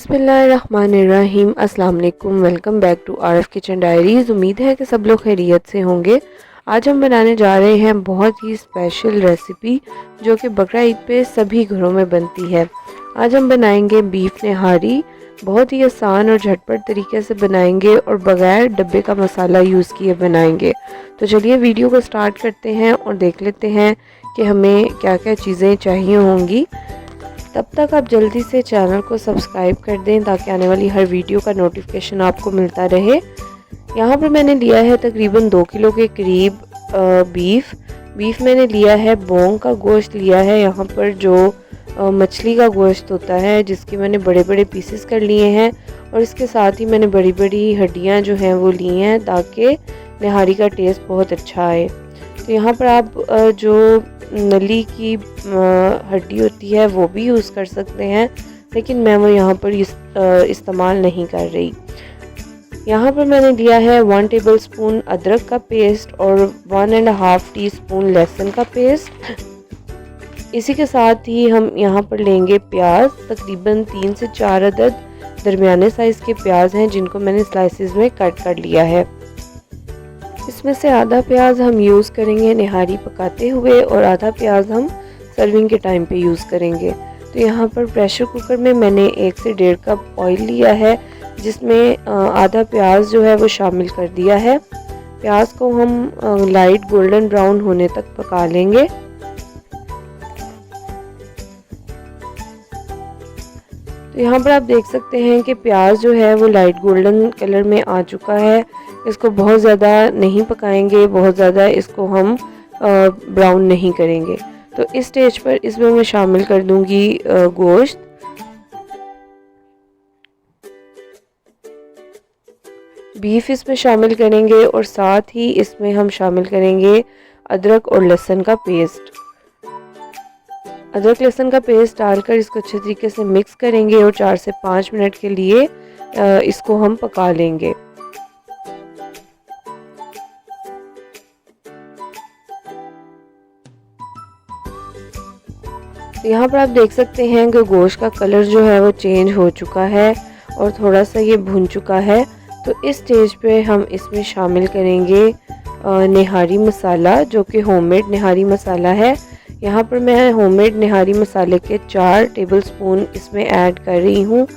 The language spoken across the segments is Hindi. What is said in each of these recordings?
बिस्मिल्लाहिर्रहमानिर्रहीम। अस्सलाम वालेकुम। Welcome back to RF kitchen diaries. उम्मीद है कि सब लोग खैरियत से होंगे। आज हम बनाने जा रहे हैं बहुत ही स्पेशल रेसिपी जो कि बकरा ईद पे सभी घरों में बनती है। आज हम बनाएंगे बीफ निहारी। बहुत ही आसान और झटपट तरीके से बनाएंगे और बग़ैर डब्बे का मसाला यूज़ किए बनाएंगे। तो चलिए वीडियो को स्टार्ट करते हैं और देख लेते हैं कि हमें क्या क्या चीज़ें चाहिए होंगी। तब तक आप जल्दी से चैनल को सब्सक्राइब कर दें ताकि आने वाली हर वीडियो का नोटिफिकेशन आपको मिलता रहे। यहाँ पर मैंने लिया है तकरीबन 2 किलो के करीब बीफ मैंने लिया है। बोंग का गोश्त लिया है, यहाँ पर जो मछली का गोश्त होता है जिसके मैंने बड़े बड़े पीसेस कर लिए हैं, और इसके साथ ही मैंने बड़ी बड़ी हड्डियाँ जो हैं वो ली हैं ताकि निहारी का टेस्ट बहुत अच्छा आए। तो यहाँ पर आप जो नली की हड्डी होती है वो भी यूज़ कर सकते हैं, लेकिन मैं वो यहाँ पर इस्तेमाल नहीं कर रही। यहाँ पर मैंने लिया है 1 टेबलस्पून अदरक का पेस्ट और 1.5 टीस्पून लहसुन का पेस्ट। इसी के साथ ही हम यहाँ पर लेंगे प्याज, तकरीबन 3 से 4 अदद दरमियाने साइज़ के प्याज हैं जिनको मैंने स्लाइसेस में कट कर लिया है। इसमें से आधा प्याज हम यूज़ करेंगे निहारी पकाते हुए और आधा प्याज हम सर्विंग के टाइम पे यूज़ करेंगे। तो यहाँ पर प्रेशर कुकर में मैंने 1 से 1.5 कप ऑयल लिया है जिसमें आधा प्याज जो है वो शामिल कर दिया है। प्याज को हम लाइट गोल्डन ब्राउन होने तक पका लेंगे। तो यहाँ पर आप देख सकते हैं कि प्याज जो है वो लाइट गोल्डन कलर में आ चुका है। इसको बहुत ज़्यादा नहीं पकाएंगे, बहुत ज़्यादा इसको हम ब्राउन नहीं करेंगे। तो इस स्टेज पर इसमें मैं शामिल कर दूंगी गोश्त। बीफ इसमें शामिल करेंगे और साथ ही इसमें हम शामिल करेंगे अदरक और लहसुन का पेस्ट। अदरक लहसुन का पेस्ट डालकर इसको अच्छे तरीके से मिक्स करेंगे और 4 से 5 मिनट के लिए इसको हम पका लेंगे। यहाँ पर आप देख सकते हैं कि गोश्त का कलर जो है वो चेंज हो चुका है और थोड़ा सा ये भुन चुका है। तो इस स्टेज पे हम इसमें शामिल करेंगे निहारी मसाला, जो कि होममेड निहारी मसाला है। यहाँ पर मैं होममेड निहारी मसाले के 4 टेबलस्पून इसमें ऐड कर रही हूँ।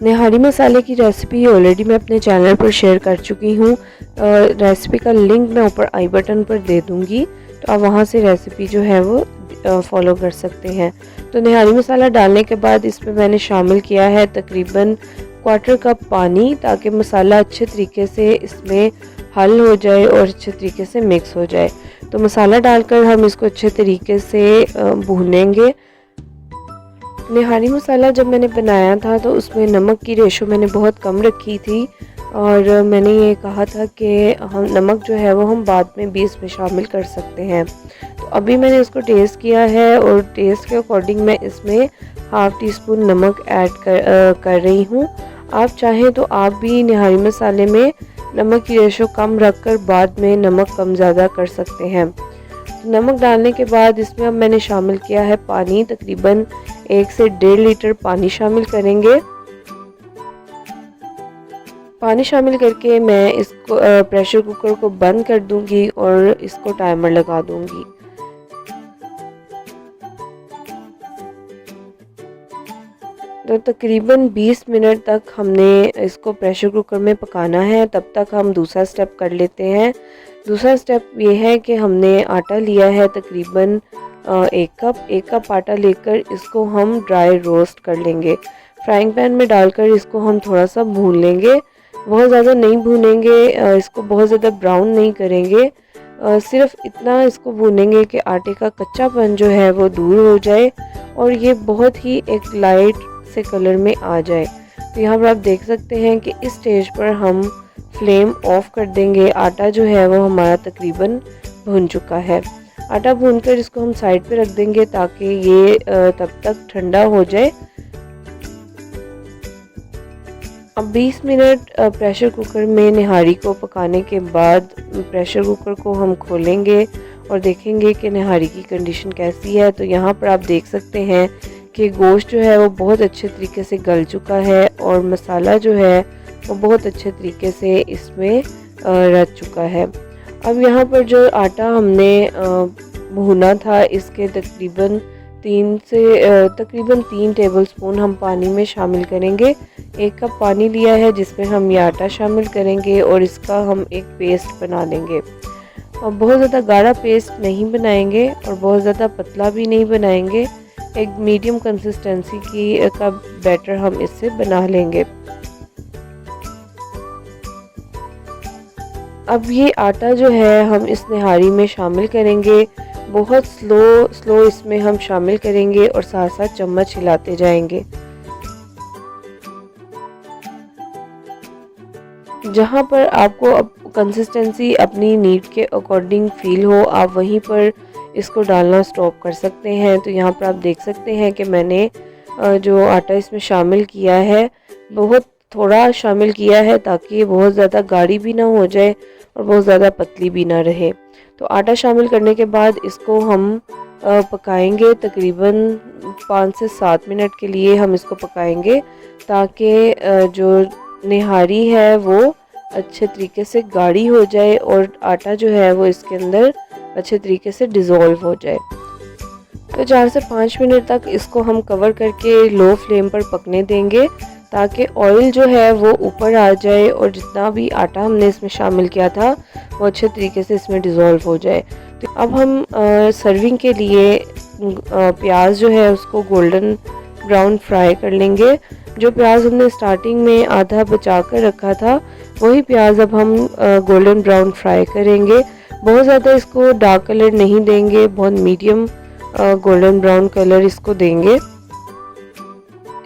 निहारी मसाले की रेसिपी ऑलरेडी मैं अपने चैनल पर शेयर कर चुकी हूँ। रेसिपी का लिंक मैं ऊपर आई बटन पर दे दूँगी, तो आप वहाँ से रेसिपी जो है वो फॉलो कर सकते हैं। तो निहारी मसाला डालने के बाद इसमें मैंने शामिल किया है तकरीबन 1/4 कप पानी, ताकि मसाला अच्छे तरीके से इसमें हल हो जाए और अच्छे तरीके से मिक्स हो जाए। तो मसाला डालकर हम इसको अच्छे तरीके से भूनेंगे। निहारी मसाला जब मैंने बनाया था तो उसमें नमक की रेशो मैंने बहुत कम रखी थी और मैंने ये कहा था कि हम नमक जो है वो हम बाद में भी इसमें शामिल कर सकते हैं। तो अभी मैंने इसको टेस्ट किया है और टेस्ट के अकॉर्डिंग मैं इसमें 1/2 टीस्पून नमक ऐड कर रही हूँ। आप चाहें तो आप भी निहारी मसाले में नमक की रेशो कम रखकर बाद में नमक कम ज़्यादा कर सकते हैं। तो नमक डालने के बाद इसमें अब मैंने शामिल किया है पानी, तकरीबन 1 से 1.5 लीटर पानी शामिल करेंगे। पानी शामिल करके मैं इसको प्रेशर कुकर को बंद कर दूंगी और इसको टाइमर लगा दूंगी। तो तकरीबन 20 मिनट तक हमने इसको प्रेशर कुकर में पकाना है। तब तक हम दूसरा स्टेप कर लेते हैं। दूसरा स्टेप ये है कि हमने आटा लिया है तकरीबन 1 कप आटा लेकर इसको हम ड्राई रोस्ट कर लेंगे। फ्राइंग पैन में डालकर इसको हम थोड़ा सा भून लेंगे, बहुत ज़्यादा नहीं भूनेंगे, इसको बहुत ज़्यादा ब्राउन नहीं करेंगे, सिर्फ इतना इसको भूनेंगे कि आटे का कच्चापन जो है वो दूर हो जाए और ये बहुत ही एक लाइट से कलर में आ जाए। तो यहाँ पर आप देख सकते हैं कि इस स्टेज पर हम फ्लेम ऑफ कर देंगे। आटा जो है वो हमारा तकरीबन भुन चुका है। आटा भूनकर इसको हम साइड पे रख देंगे ताकि ये तब तक ठंडा हो जाए। अब 20 मिनट प्रेशर कुकर में निहारी को पकाने के बाद प्रेशर कुकर को हम खोलेंगे और देखेंगे कि निहारी की कंडीशन कैसी है। तो यहाँ पर आप देख सकते हैं कि गोश्त जो है वो बहुत अच्छे तरीके से गल चुका है और मसाला जो है वो बहुत अच्छे तरीके से इसमें रच चुका है। अब यहाँ पर जो आटा हमने भुना था, इसके तकरीबन 3 टेबलस्पून हम पानी में शामिल करेंगे। 1 कप पानी लिया है जिसमें हम ये आटा शामिल करेंगे और इसका हम एक पेस्ट बना लेंगे। और बहुत ज़्यादा गाढ़ा पेस्ट नहीं बनाएंगे और बहुत ज़्यादा पतला भी नहीं बनाएंगे, एक मीडियम कंसिस्टेंसी का बैटर हम इससे बना लेंगे। अब ये आटा जो है हम इस निहारी में शामिल करेंगे। बहुत स्लो इसमें हम शामिल करेंगे और साथ साथ चम्मच हिलाते जाएंगे। जहाँ पर आपको अब कंसिस्टेंसी अपनी नीड के अकॉर्डिंग फील हो, आप वहीं पर इसको डालना स्टॉप कर सकते हैं। तो यहाँ पर आप देख सकते हैं कि मैंने जो आटा इसमें शामिल किया है बहुत थोड़ा शामिल किया है ताकि ये बहुत ज़्यादा गाढ़ी भी ना हो जाए और बहुत ज़्यादा पतली भी ना रहे। तो आटा शामिल करने के बाद इसको हम पकाएंगे, तकरीबन 5 से 7 मिनट के लिए हम इसको पकाएंगे ताकि जो निहारी है वो अच्छे तरीके से गाढ़ी हो जाए और आटा जो है वो इसके अंदर अच्छे तरीके से डिज़ोल्व हो जाए। तो 4 से 5 मिनट तक इसको हम कवर करके लो फ्लेम पर पकने देंगे ताकि ऑयल जो है वो ऊपर आ जाए और जितना भी आटा हमने इसमें शामिल किया था वो अच्छे तरीके से इसमें डिज़ोल्व हो जाए। तो अब हम सर्विंग के लिए प्याज जो है उसको गोल्डन ब्राउन फ्राई कर लेंगे। जो प्याज हमने स्टार्टिंग में आधा बचा कर रखा था वही प्याज अब हम गोल्डन ब्राउन फ्राई करेंगे। बहुत ज़्यादा इसको डार्क कलर नहीं देंगे, बहुत मीडियम गोल्डन ब्राउन कलर इसको देंगे।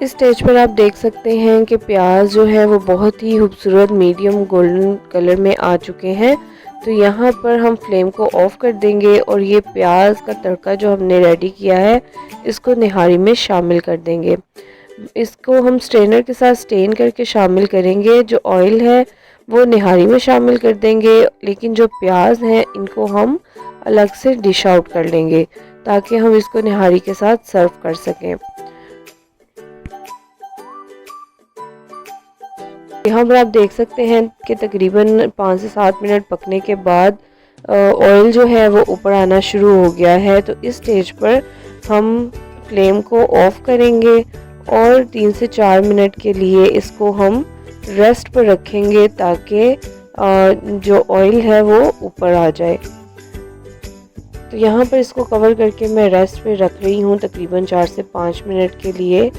इस स्टेज पर आप देख सकते हैं कि प्याज जो है वो बहुत ही खूबसूरत मीडियम गोल्डन कलर में आ चुके हैं। तो यहाँ पर हम फ्लेम को ऑफ कर देंगे और ये प्याज का तड़का जो हमने रेडी किया है इसको निहारी में शामिल कर देंगे। इसको हम स्ट्रेनर के साथ स्टेन करके शामिल करेंगे। जो ऑयल है वो निहारी में शामिल कर देंगे, लेकिन जो प्याज हैं इनको हम अलग से डिश आउट कर लेंगे ताकि हम इसको निहारी के साथ सर्व कर सकें। यहाँ पर आप देख सकते हैं कि तकरीबन 5 से 7 मिनट पकने के बाद ऑयल जो है वो ऊपर आना शुरू हो गया है। तो इस स्टेज पर हम फ्लेम को ऑफ करेंगे और 3 से 4 मिनट के लिए इसको हम रेस्ट पर रखेंगे ताकि जो ऑयल है वो ऊपर आ जाए। तो यहाँ पर इसको कवर करके मैं रेस्ट पे रख रही हूँ तकरीबन 4 से 5 मिनट के लिए।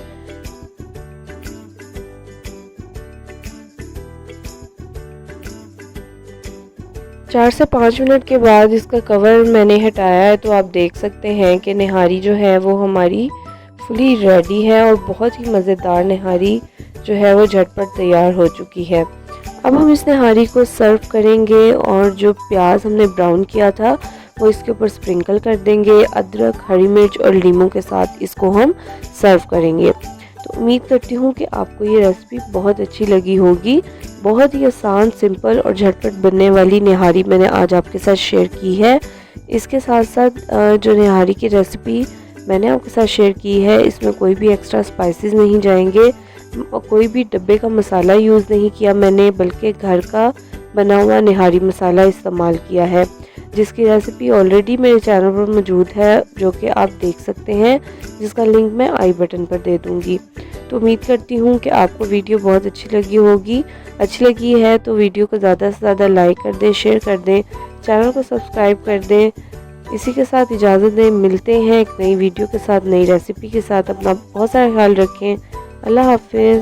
चार से 5 मिनट के बाद इसका कवर मैंने हटाया है तो आप देख सकते हैं कि निहारी जो है वो हमारी फुली रेडी है और बहुत ही मज़ेदार निहारी जो है वो झटपट तैयार हो चुकी है। अब हम इस निहारी को सर्व करेंगे और जो प्याज हमने ब्राउन किया था वो इसके ऊपर स्प्रिंकल कर देंगे। अदरक, हरी मिर्च और लीमू के साथ इसको हम सर्व करेंगे। तो उम्मीद करती हूँ कि आपको ये रेसिपी बहुत अच्छी लगी होगी। बहुत ही आसान, सिंपल और झटपट बनने वाली निहारी मैंने आज आपके साथ शेयर की है। इसके साथ साथ जो निहारी की रेसिपी मैंने आपके साथ शेयर की है इसमें कोई भी एक्स्ट्रा स्पाइसेस नहीं जाएंगे, कोई भी डब्बे का मसाला यूज़ नहीं किया मैंने, बल्कि घर का बना हुआ निहारी मसाला इस्तेमाल किया है, जिसकी रेसिपी ऑलरेडी मेरे चैनल पर मौजूद है जो कि आप देख सकते हैं, जिसका लिंक मैं आई बटन पर दे दूँगी। तो उम्मीद करती हूँ कि आपको वीडियो बहुत अच्छी लगी होगी। अच्छी लगी है तो वीडियो को ज़्यादा से ज़्यादा लाइक कर दें, शेयर कर दें, चैनल को सब्सक्राइब कर दें। इसी के साथ इजाज़त दें, मिलते हैं एक नई वीडियो के साथ, नई रेसिपी के साथ। अपना बहुत सारा ख्याल रखें। अल्लाह हाफिज़।